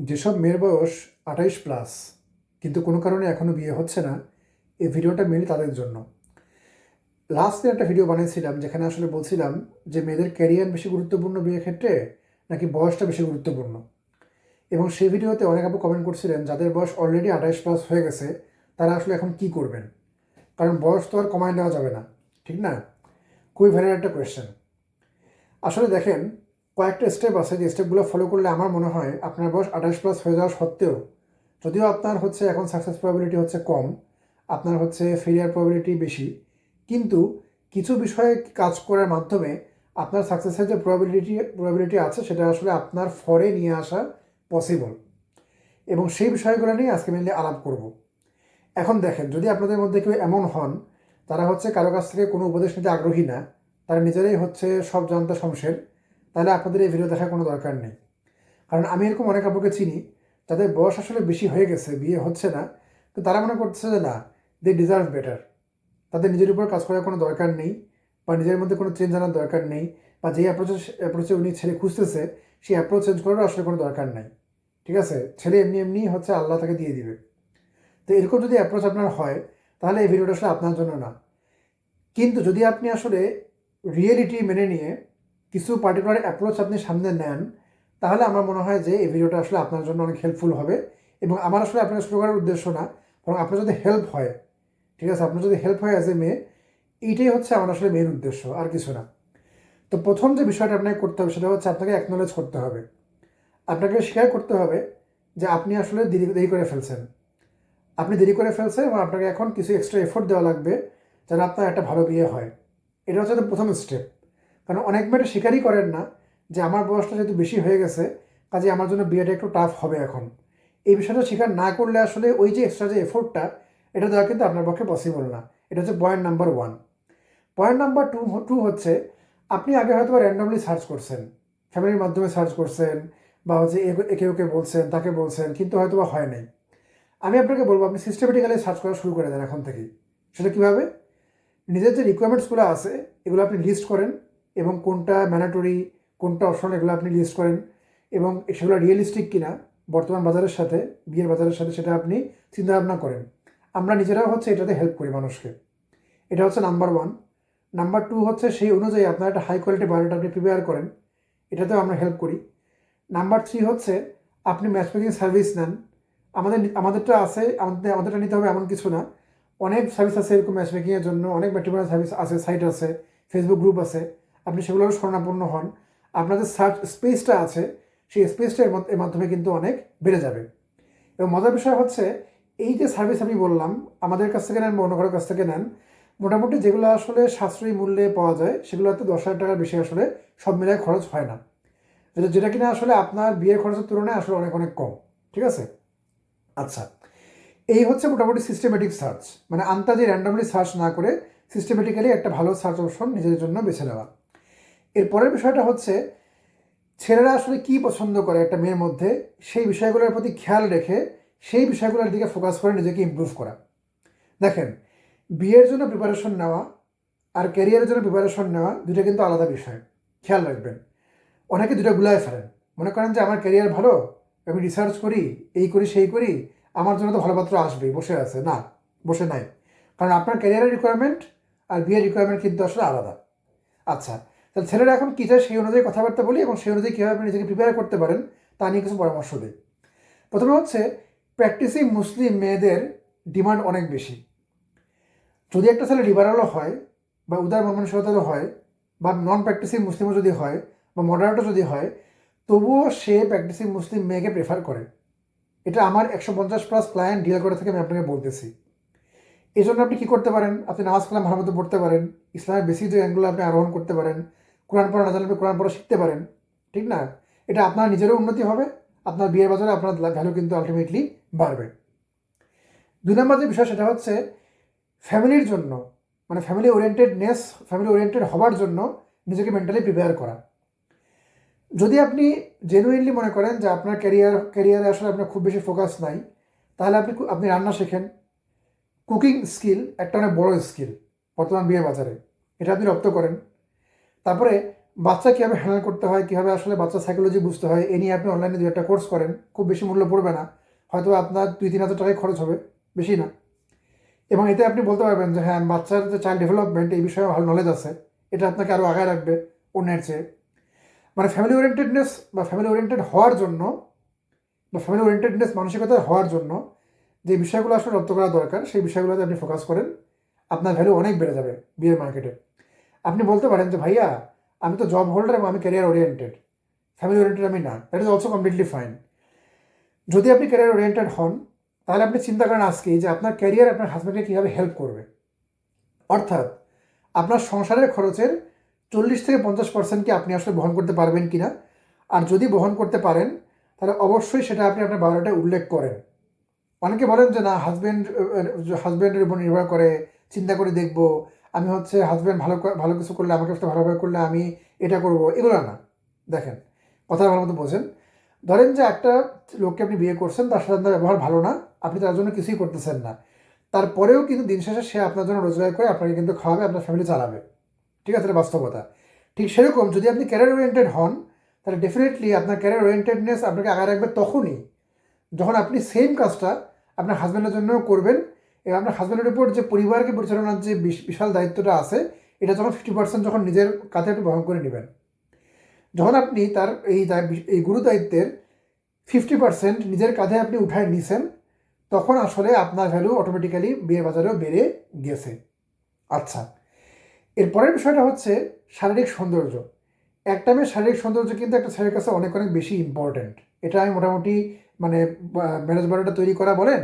যেসব মেয়ের বয়স 28+ কিন্তু কোনো কারণে এখনও বিয়ে হচ্ছে না, এই ভিডিওটা মেনলি তাদের জন্য। লাস্ট দিন একটা ভিডিও বানিয়েছিলাম যেখানে আসলে বলছিলাম যে মেয়েদের ক্যারিয়ার বেশি গুরুত্বপূর্ণ বিয়ের ক্ষেত্রে নাকি বয়সটা বেশি গুরুত্বপূর্ণ। এবং সেই ভিডিওতে অনেক আপু কমেন্ট করছিলেন যাদের বয়স অলরেডি 28+ হয়ে গেছে তারা আসলে এখন কি করবেন, কারণ বয়স তো আর কমায় নেওয়া যাবে না, ঠিক না? খুবই ভ্যালিড একটা কোয়েশ্চেন। আসলে দেখেন, কয়েকটা স্টেপ আছে যে স্টেপগুলো ফলো করলে আমার মনে হয় আপনার বয়স 28+ হয়ে যাওয়া সত্ত্বেও, যদিও আপনার হচ্ছে এখন সাকসেস প্রবাবিলিটি হচ্ছে কম, আপনার হচ্ছে ফেলিয়ার প্রবাবিলিটি বেশি, কিন্তু কিছু বিষয়ে কাজ করার মাধ্যমে আপনার সাকসেসের যে প্রবাবিলিটি আছে সেটা আসলে আপনার ফরে নিয়ে আসা পসিবল। এবং সেই বিষয়গুলো নিয়ে আজকে মেনলি আলাপ করব। এখন দেখেন, যদি আপনাদের মধ্যে কেউ এমন হন তারা হচ্ছে কারো কাছ থেকে কোনো উপদেশ নিতে আগ্রহী না, তারা নিজেরাই হচ্ছে সব জানতা শমশের, তাহলে আপনাদের এই ভিডিও দেখার কোনো দরকার নেই। কারণ আমি এরকম অনেক আপুকে চিনি যাদের বয়স আসলে বেশি হয়ে গেছে, বিয়ে হচ্ছে না, তো তারা মনে করছে যে না, দে ডিজার্ভ বেটার, তাদের নিজের উপর কাজ করার কোনো দরকার নেই, বা নিজের মধ্যে কোনো চেঞ্জ আনার দরকার নেই, বা যে অ্যাপ্রোচে উনি ছেলে খুঁজতেছে সেই অ্যাপ্রোচ চেঞ্জ করারও আসলে কোনো দরকার নাই। ঠিক আছে, ছেলে এমনি এমনি হচ্ছে আল্লাহ তাকে দিয়ে দিবে। তো এরকম যদি অ্যাপ্রোচ আপনার হয় তাহলে এই ভিডিওটা আসলে আপনার জন্য না। কিন্তু যদি আপনি আসলে রিয়েলিটি মেনে নিয়ে কিছু পার্টিকুলার অ্যাপ্রোচ আপনি সামনে নেন, তাহলে আমার মনে হয় যে এই ভিডিওটা আসলে আপনার জন্য অনেক হেল্পফুল হবে। এবং আমার আসলে আপনাকে শুরু করার উদ্দেশ্য না, বরং আপনার যদি হেল্প হয়, ঠিক আছে, আপনার যদি হেল্প হয় অ্যাজ এ মেয়ে, এইটাই হচ্ছে আমার আসলে মেন উদ্দেশ্য, আর কিছু না। তো প্রথম যে বিষয়টা আপনাকে করতে হবে সেটা হচ্ছে আপনাকে অ্যাকনোলেজ করতে হবে, আপনাকে স্বীকার করতে হবে যে আপনি আসলে দেরি দেরি করে ফেলছেন। আপনি দেরি করে ফেলছেন এবং আপনাকে এখন কিছু এক্সট্রা এফোর্ট দেওয়া লাগবে যেন আপনার একটা ভালো বিয়ে হয়। এটা হচ্ছে প্রথম স্টেপ। কারণ অনেক মেয়েটা স্বীকারই করেন না যে আমার বয়সটা যেহেতু বেশি হয়ে গেছে, কাজে আমার জন্য বিয়েটা একটু টাফ হবে এখন। এই বিষয়টা স্বীকার না করলে আসলে ওই যে এক্সট্রা যে এফোর্টটা, এটা দেওয়া কিন্তু আপনার পক্ষে পসিবল না। এটা হচ্ছে point number 1। Point number two হচ্ছে, আপনি আগে হয়তো র্যান্ডমলি সার্চ করছেন, ফ্যামিলির মাধ্যমে সার্চ করছেন, বা হচ্ছে একে ওকে বলছেন, তাকে বলছেন, কিন্তু হয়তো বা হয় নাই। আমি আপনাকে বলবো আপনি সিস্টেমেটিক্যালি সার্চ করা শুরু করে দেন এখন থেকেই। সেটা কীভাবে? নিজের যে রিকোয়ারমেন্টসগুলো আছে এগুলো আপনি লিস্ট করেন, এবং কোনটা ম্যান্ডেটরি, কোনটা অপশনাল, এগুলো আপনি লিস্ট করেন, এবং সেগুলো রিয়েলিস্টিক কিনা বর্তমান বাজারের সাথে, বিয়ের বাজারের সাথে, সেটা আপনি চিন্তাভাবনা করেন। আমরা নিজেরাও হচ্ছে এটাতে হেল্প করি মানুষকে। এটা হচ্ছে নাম্বার 1। নাম্বার 2 হচ্ছে সেই অনুযায়ী আপনার একটা হাই কোয়ালিটি বায়োডাটা আপনি প্রিপেয়ার করেন, এটাতেও আমরা হেল্প করি। নাম্বার 3 হচ্ছে আপনি ম্যাচ মেকিং সার্ভিস নেন। আমাদেরটা আছে, আমাদেরটা নিতে হবে এমন কিছু না। অনেক সার্ভিস আছে এরকম ম্যাচ মেকিংয়ের জন্য, অনেক ম্যাট্রিমোনিয়াল সার্ভিস আছে, সাইট আছে, ফেসবুক গ্রুপ আছে। আপনি সেগুলোরও শরণাপন্ন হন। আপনাদের সার্চ স্পেসটা আছে, সেই স্পেসটা এর মাধ্যমে কিন্তু অনেক বেড়ে যাবে। এবং মজার বিষয় হচ্ছে, এই যে সার্ভিস আমি বললাম, আমাদের কাছ থেকে নেন বা অন্য কারোর কাছ থেকে নেন, মোটামুটি যেগুলো আসলে সাশ্রয়ী মূল্যে পাওয়া যায় সেগুলোতে 10,000 টাকার বেশি আসলে সব মিলায় খরচ হয় না, যেটা যেটা কিনা আসলে আপনার বিয়ের খরচের তুলনায় আসলে অনেক অনেক কম। ঠিক আছে? আচ্ছা, এই হচ্ছে মোটামুটি সিস্টেমেটিক সার্চ, মানে আন্তাজে র্যান্ডমলি সার্চ না করে সিস্টেমেটিক্যালি একটা ভালো সার্চ অপশন নিজের জন্য বেছে নেওয়া। এরপরের বিষয়টা হচ্ছে, ছেলেরা আসলে কী পছন্দ করে একটা মেয়ের মধ্যে, সেই বিষয়গুলোর প্রতি খেয়াল রেখে সেই বিষয়গুলোর দিকে ফোকাস করে নিজেকে ইমপ্রুভ করা। দেখেন, বিয়ের জন্য প্রিপারেশন নেওয়া আর ক্যারিয়ারের জন্য প্রিপারেশন নেওয়া দুটো কিন্তু আলাদা বিষয়, খেয়াল রাখবেন। অনেকে দুটো গুলায় ফেলেন, মনে করেন যে আমার ক্যারিয়ার ভালো, আমি রিসার্চ করি, এই করি সেই করি, আমার জন্য তো ভালো পাত্র আসবেই, বসে আছে না, বসে নাই। কারণ আপনার ক্যারিয়ারের রিকোয়ারমেন্ট আর বিয়ের রিকোয়ারমেন্ট কিন্তু আসলে আলাদা। আচ্ছা, তাহলে ছেলেরা এখন কী চায় সেই অনুযায়ী কথাবার্তা বলি, এবং সেই অনুযায়ী কীভাবে আপনি নিজেকে প্রিপেয়ার করতে পারেন তা নিয়ে কিছু পরামর্শ দিই। প্রথমে হচ্ছে, প্র্যাকটিসিং মুসলিম মেয়েদের ডিমান্ড অনেক বেশি। যদি একটা ছেলে লিবারালও হয়, বা উদার মন মানসিকতারও হয়, বা নন প্র্যাকটিসিং মুসলিমও যদি হয়, বা মডারেটও যদি হয়, তবুও সে প্র্যাকটিসিং মুসলিম মেয়েকে প্রেফার করে। এটা আমার 150+ ক্লায়েন্ট ডিল করে থেকে আমি আপনাকে বলতেছি। এই জন্য আপনি কী করতে পারেন? আপনি নামাজ কালাম ভালো মতো পড়তে পারেন, ইসলামের বেসিক যে জ্ঞানগুলো আপনি আরোহণ করতে পারেন, কোরআন পড়া না জানলে আপনি কোরআন পড়া শিখতে পারেন। ঠিক না? এটা আপনার নিজেরও উন্নতি হবে, আপনার বিয়ের বাজারে আপনার ভ্যালু কিন্তু আলটিমেটলি বাড়বে। 2 নম্বর যে বিষয় সেটা হচ্ছে, ফ্যামিলির জন্য, মানে ফ্যামিলি ওরিয়েন্টেড হবার জন্য নিজেকে মেন্টালি প্রিপেয়ার করা। যদি আপনি জেনুইনলি মনে করেন যে আপনার ক্যারিয়ারে আসলে আপনার খুব বেশি ফোকাস নাই, তাহলে আপনি রান্না শেখেন। কুকিং স্কিল একটা অনেক বড় স্কিল বর্তমান বিয়ের বাজারে, এটা আপনি রপ্ত করেন। তারপরে বাচ্চা কীভাবে হ্যান্ডেল করতে হয়, কীভাবে আসলে বাচ্চা সাইকোলজি বুঝতে হয়, এ নিয়ে আপনি অনলাইনে 2-1টা কোর্স করেন, খুব বেশি মূল্য পড়বে না, হয়তো আপনার 2-3 হাজার টাকায় খরচ হবে, বেশি না। এবং এতে আপনি বলতে পারবেন যে হ্যাঁ, বাচ্চার যে চাইল্ড ডেভেলপমেন্ট এই বিষয়ে ভালো নলেজ আছে, এটা আপনাকে আরও আগায় রাখবে অন্যের চেয়ে। মানে ফ্যামিলি ওরিয়েন্টেডনেস বা ফ্যামিলি ওরিয়েন্টেড হওয়ার জন্য বা ফ্যামিলি ওরিয়েন্টেডনেস মানসিকতা হওয়ার জন্য যে বিষয়গুলো আসলে রপ্ত করা দরকার, সেই বিষয়গুলোতে আপনি ফোকাস করেন, আপনার ভ্যালু অনেক বেড়ে যাবে বিয়ের মার্কেটে। আপনি বলতে পারেন যে ভাইয়া, আমি তো জব হোল্ডার এবং আমি ক্যারিয়ার ওরিয়েন্টেড, ফ্যামিলি ওরিয়েন্টেড আমি না, that is also completely fine. যদি আপনি ক্যারিয়ার ওরিয়েন্টেড হন, তাহলে আপনি চিন্তা করেন আজকেই যে আপনার ক্যারিয়ার আপনার হাজব্যান্ডকে কীভাবে হেল্প করবে। অর্থাৎ আপনার সংসারের খরচের 40-50% কি আপনি আসলে বহন করতে পারবেন কিনা, আর যদি বহন করতে পারেন তাহলে অবশ্যই সেটা আপনি আপনার বায়োডাটায় উল্লেখ করেন। অনেকে বলেন যে না, হাজব্যান্ডের উপর নির্ভর করে, চিন্তা করে দেখব, আমি হচ্ছে হাজব্যান্ড ভালো কিছু করলে, আমাকে সাথে ভালোভাবে করলে আমি এটা করব, এগুলো না। দেখেন, কথা ভালো মতো বোঝেন। ধরেন যে একটা লোককে আপনি বিয়ে করছেন, তার সাথে আপনার ব্যবহার ভালো না, আপনি তার জন্য কিছুই করতেছেন না, তারপরেও কিন্তু দিন শেষে সে আপনার জন্য রোজগার করে আপনাকে কিন্তু খাওয়াবে, আপনার ফ্যামিলি চালাবে। ঠিক আছে, এটা বাস্তবতা। ঠিক সেরকম যদি আপনি ক্যারিয়ার ওরিয়েন্টেড হন, তাহলে ডেফিনেটলি আপনার ক্যারিয়ার ওরিয়েন্টেডনেস আপনাকে আগায় রাখবে তখনই যখন আপনি সেম কাজটা আপনার হাজব্যান্ডের জন্যও করবেন, এবং আপনার হাজব্যান্ডের উপর যে পরিবারকে পরিচালনার যে বিশাল দায়িত্বটা আছে, এটা যখন 50% যখন নিজের কাঁধে আপনি বহন করে নেবেন। যখন আপনি তার এই গুরু দায়িত্বের 50% নিজের কাঁধে আপনি উঠায় নিছেন, তখন আসলে আপনার ভ্যালু অটোমেটিক্যালি বিয়ের বাজারেও বেড়ে গেছে। আচ্ছা, এর পরের বিষয়টা হচ্ছে শারীরিক সৌন্দর্য। একটা মেয়ের শারীরিক সৌন্দর্য কিন্তু একটা ছেলের কাছে অনেক অনেক বেশি ইম্পর্ট্যান্ট। এটা আমি মোটামুটি মানে ম্যারেজ বায়োডাটা তৈরি করা বলেন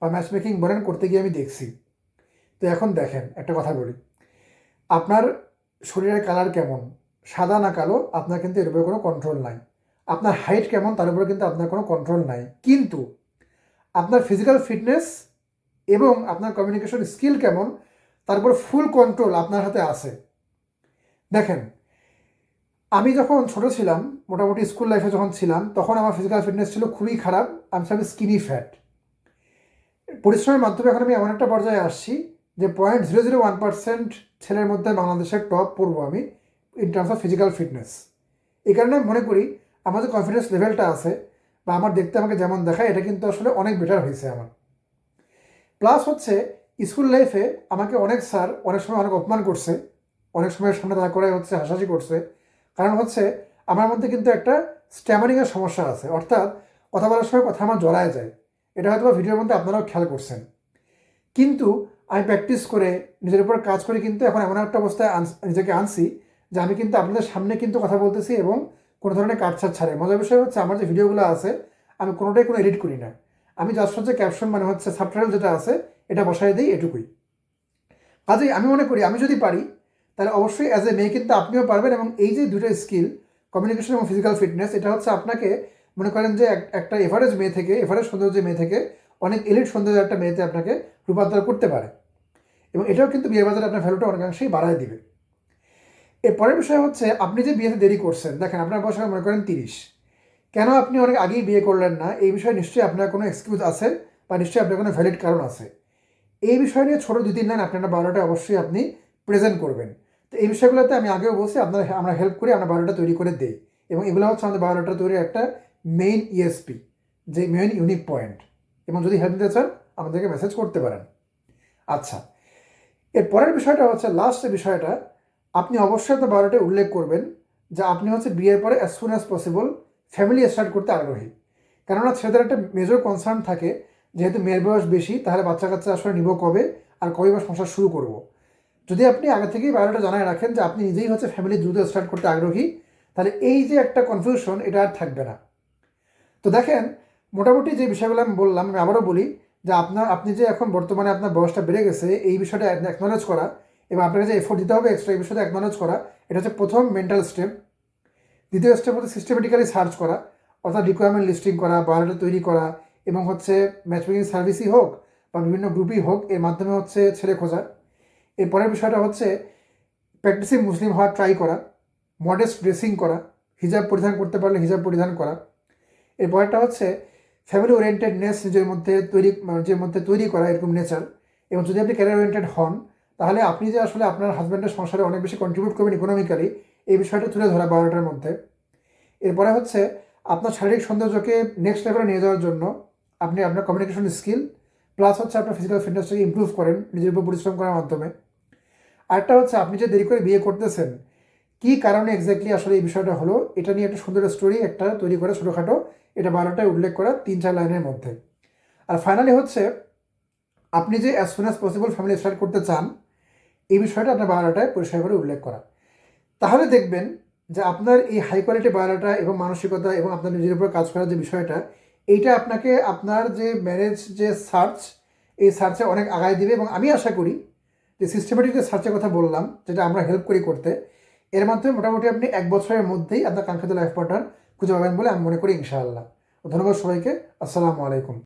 বা ম্যাচ মেকিং বলেন, করতে গিয়ে আমি দেখছি। তো এখন দেখেন, একটা কথা বলি, আপনার শরীরের কালার কেমন, সাদা না কালো, আপনার কিন্তু এর উপরে কোনো কন্ট্রোল নাই। আপনার হাইট কেমন, তার উপরে কিন্তু আপনার কোনো কন্ট্রোল নাই। কিন্তু আপনার ফিজিক্যাল ফিটনেস এবং আপনার কমিউনিকেশন স্কিল কেমন, তার উপর ফুল কন্ট্রোল আপনার হাতে আছে। দেখেন, আমি যখন ছোট ছিলাম, মোটামুটি স্কুল লাইফে যখন ছিলাম, তখন আমার ফিজিক্যাল ফিটনেস ছিল খুবই খারাপ, আমি ছিলাম স্কিনি ফ্যাট। পরিশ্রমের মাধ্যমে এখন আমি এমন একটা পর্যায়ে আসছি যে 0.001% ছেলের মধ্যে বাংলাদেশের টপ পড়বো আমি in terms of physical fitness. এই কারণে আমি মনে করি আমার যে কনফিডেন্স লেভেলটা আছে বা আমার দেখতে আমাকে যেমন দেখায়, এটা কিন্তু আসলে অনেক বেটার হয়েছে আমার। প্লাস হচ্ছে স্কুল লাইফে আমাকে অনেক স্যার অনেক সময় অনেক অপমান করছে, অনেক সময় সামনে দাঁড়া করে হচ্ছে হাসাহাসি করছে। কারণ হচ্ছে আমার মধ্যে কিন্তু একটা স্ট্যামারিংয়ের সমস্যা আছে, অর্থাৎ কথা বলার সময় কথা আমার জড়ায় যায়। এটা হয়তো বা ভিডিওর মধ্যে আপনারাও খেয়াল করছেন। কিন্তু আমি প্র্যাকটিস করে নিজের উপর কাজ করে কিন্তু এখন এমন একটা অবস্থায় নিজেকে আনছি যে আমি কিন্তু আপনাদের সামনে কিন্তু কথা বলতেছি এবং কোনো ধরনের কাটছাট ছাড়ে। মজার বিষয় হচ্ছে আমার যে ভিডিওগুলো আছে, আমি কোনোটাই কোনো এডিট করি না। আমি জাস্ট হচ্ছে ক্যাপশন মানে হচ্ছে সাবটাইটেল যেটা আছে এটা বসাই দিই, এটুকুই। কাজেই আমি মনে করি আমি যদি পারি, তাহলে অবশ্যই অ্যাজ এ মেয়ে কিন্তু আপনিও পারবেন। এবং এই যে দুটো স্কিল, কমিউনিকেশন এবং ফিজিক্যাল ফিটনেস, এটা হচ্ছে আপনাকে মনে করেন যে একটা এভারেজ মেয়ে থেকে, এভারেজ সৌন্দর্য মেয়ে থেকে অনেক এলিট সৌন্দর্য একটা মেয়েতে আপনাকে রূপান্তর করতে পারে। এবং এটাও কিন্তু বিয়ের বাজারে আপনার ভ্যালুটা অনেকাংশেই বাড়ায় দিবে। এর পরের বিষয় হচ্ছে আপনি যে বিয়েতে দেরি করছেন, দেখেন আপনার বয়স মনে করেন 30, কেন আপনি অনেক আগেই বিয়ে করলেন না, এই বিষয়ে নিশ্চয়ই আপনার কোনো এক্সকিউজ আছে বা নিশ্চয়ই আপনার কোনো ভ্যালিড কারণ আছে। এই বিষয় নিয়ে ছোটো 2-3 লাইন আপনার বায়োডাটা অবশ্যই আপনি প্রেজেন্ট করবেন। তো এই বিষয়গুলোতে আমি আগেও বলছি, আমরা হেল্প করি, আমরা বায়োডাটা তৈরি করে দিই। এবং এগুলো হচ্ছে আমাদের বায়োডাটা তৈরির একটা মেইন ইএসপি, যে মেইন ইউনিক পয়েন্ট। এবং যদি হেল্প নিতে চান আমাদেরকে মেসেজ করতে পারেন। আচ্ছা, এর পরের বিষয়টা হচ্ছে লাস্ট বিষয়টা, আপনি অবশ্যই আপনার বায়োডাটায় উল্লেখ করবেন যে আপনি হচ্ছে বিয়ের পরে as soon as possible family start করতে আগ্রহী। কেননা ছেলেদের একটা মেজর কনসার্ন থাকে, যেহেতু মেয়ের বয়স বেশি, তাহলে বাচ্চা কাচ্চা আসলে নিব কবে, আর কবে বা সংসার শুরু করব। যদি আপনি আগে থেকেই বায়োডাটা জানায় রাখেন যে আপনি নিজেই হচ্ছে ফ্যামিলি দ্রুত স্টার্ট করতে আগ্রহী, তাহলে এই যে একটা কনফিউশন, এটা আর থাকবে না। তো দেখেন, মোটামুটি যে বিষয়গুলো আমি বললাম, আমি আবারও বলি যে আপনি যে এখন বর্তমানে আপনার বয়সটা বেড়ে গেছে, এই বিষয়টা অ্যাকনোলেজ করা এবং আপনাকে যে এফোর্ট দিতে হবে এক্সট্রা, এই বিষয়টা অ্যাকনোলেজ করা, এটা হচ্ছে প্রথম মেন্টাল স্টেপ। দ্বিতীয় স্টেপ হচ্ছে সিস্টেমেটিক্যালি সার্চ করা, অর্থাৎ রিকোয়ারমেন্ট লিস্টিং করা, বায়োডাটা তৈরি করা, এবং হচ্ছে ম্যাচমেকিং সার্ভিসই হোক বা বিভিন্ন গ্রুপই হোক, এর মাধ্যমে হচ্ছে ছেলে খোঁজা। এর পরের বিষয়টা হচ্ছে প্র্যাকটিসিং মুসলিম হওয়ার ট্রাই করা, মডেস্ট ড্রেসিং করা, হিজাব পরিধান করতে পারলে হিজাব পরিধান করা। এর পরেরটা হচ্ছে ফ্যামিলি ওরিয়েন্টেডনেস নিজের মধ্যে তৈরি করা, এরকম নেচার। এবং যদি আপনি ক্যারিয়ার ওরিয়েন্টেড হন, তাহলে আপনি যে আসলে আপনার হাজব্যান্ডের সংসারে অনেক বেশি কন্ট্রিবিউট করবেন ইকোনমিক্যালি, এই বিষয়টা তুলে ধরা 12টার মধ্যে। এরপরে হচ্ছে আপনার শারীরিক সৌন্দর্যকে নেক্সট লেভেলে নিয়ে যাওয়ার জন্য আপনি আপনার কমিউনিকেশন স্কিল প্লাস হচ্ছে আপনার ফিজিক্যাল ফিটনেসটাকে ইমপ্রুভ করেন নিজের উপর পরিশ্রম করার মাধ্যমে। আরেকটা হচ্ছে আপনি যে দেরি করে বিয়ে করতেছেন কী কারণে এক্স্যাক্টলি আসলে এই বিষয়টা হলো এটা নিয়ে একটা সুন্দর স্টোরি একটা তৈরি করে ছোটোখাটো, এটা 12টায় উল্লেখ করা 3-4 লাইনের মধ্যে। আর ফাইনালি হচ্ছে আপনি যে as soon as possible family start করতে চান এই বিষয়টা আপনার 12টায় পরিষ্কার করে উল্লেখ করা। তাহলে দেখবেন যে আপনার এই হাই কোয়ালিটি বায়োডাটা এবং মানসিকতা এবং আপনার নিজের উপর কাজ করার যে বিষয়টা, এইটা আপনাকে আপনার যে ম্যারেজ যে সার্চ, এই সার্চে অনেক আগায় দিবে। এবং আমি আশা করি যে সিস্টেমেটিক যে সার্চের কথা বললাম, যেটা আমরা হেল্প করি করতে, এর মাধ্যমে মোটামুটি আপনি 1 বছরের মধ্যেই আপনার কাঙ্ক্ষিত লাইফ পার্টনার খুঁজে পাবেন বলে আমি মনে করি ইনশাআল্লাহ। ধন্যবাদ সবাইকে। আসসালামু আলাইকুম।